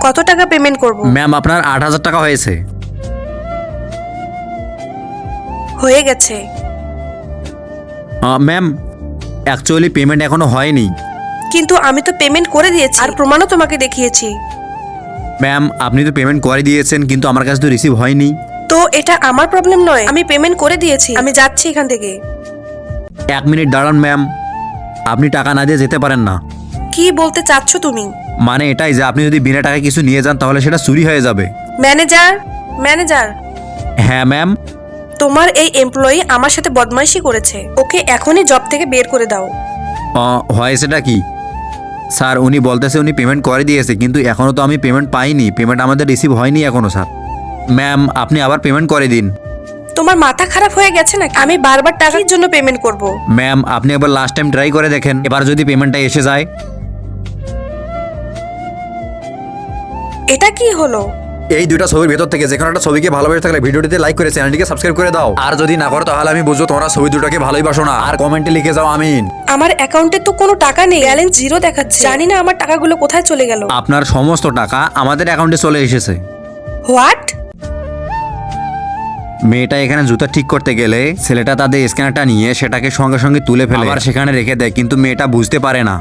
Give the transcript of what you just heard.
কত টাকা পেমেন্ট করব? ম্যাম আপনার 8,000 টাকা হয়েছে। হয়ে গেছে। ম্যাম অ্যাকচুয়ালি পেমেন্ট এখনো হয়নি। কিন্তু আমি তো পেমেন্ট করে দিয়েছি, আর প্রমাণও তোমাকে দেখিয়েছি। ম্যাম আপনি তো পেমেন্ট করে দিয়েছেন, কিন্তু আমার কাছে তো রিসিভ হয়নি। তো এটা আমার প্রবলেম নয়, আমি পেমেন্ট করে দিয়েছি। আমি যাচ্ছি এখান থেকে। 1 মিনিট দাঁড়ান ম্যাম, আপনি টাকা না দিয়ে যেতে পারেন না। কি বলতে চাচ্ছ তুমি? মানে এটাই যে আপনি যদি বিনা টাকায় কিছু নিয়ে যান তাহলে সেটা চুরি হয়ে যাবে। ম্যানেজার, ম্যানেজার, হ্যাঁ ম্যাম। তোমার এই এমপ্লয়ি আমার সাথে বদমাইশি করেছে। ওকে এখনই জব থেকে বের করে দাও। হয়েছেটা কি? স্যার উনি বলতেছে উনি পেমেন্ট করে দিয়েছে, কিন্তু এখনও তো আমি পেমেন্ট পাইনি। পেমেন্ট আমাদের রিসিভ হয়নি এখনও স্যার। ম্যাম আপনি আবার পেমেন্ট করে দিন। তোমার মাথা খারাপ হয়ে গেছে নাকি? আমি বারবার টাকার জন্য পেমেন্ট করব? ম্যাম আপনি একবার লাস্ট টাইম ট্রাই করে দেখেন, এবার যদি পেমেন্টটা এসে যায়। এটা কি হলো? এই দুইটা ছবির ভেতর থেকে যে কোনো একটা ছবিকে ভালোবেসে থাকলে ভিডিওটিতে লাইক করে চ্যানেলটিকে সাবস্ক্রাইব করে দাও। আর যদি না করো তাহলে আমি বুঝবো তোমরা ছবি দুটোকে ভালোই বাসো না। আর কমেন্টে লিখে যাও আমিন। আমার অ্যাকাউন্টে তো কোনো টাকা নেই, ব্যালেন্স জিরো দেখাচ্ছে। জানি না আমার টাকাগুলো কোথায় চলে গেল। আপনার সমস্ত টাকা আমাদের অ্যাকাউন্টে চলে এসেছে। হোয়াট? মেয়েটা এখানে জুতা ঠিক করতে গেলে ছেলেটা তাদের স্ক্যানারটা নিয়ে সেটাকে সঙ্গে সঙ্গে তুলে ফেলে আবার সেখানে রেখে দেয়, কিন্তু মেয়েটা বুঝতে পারে না।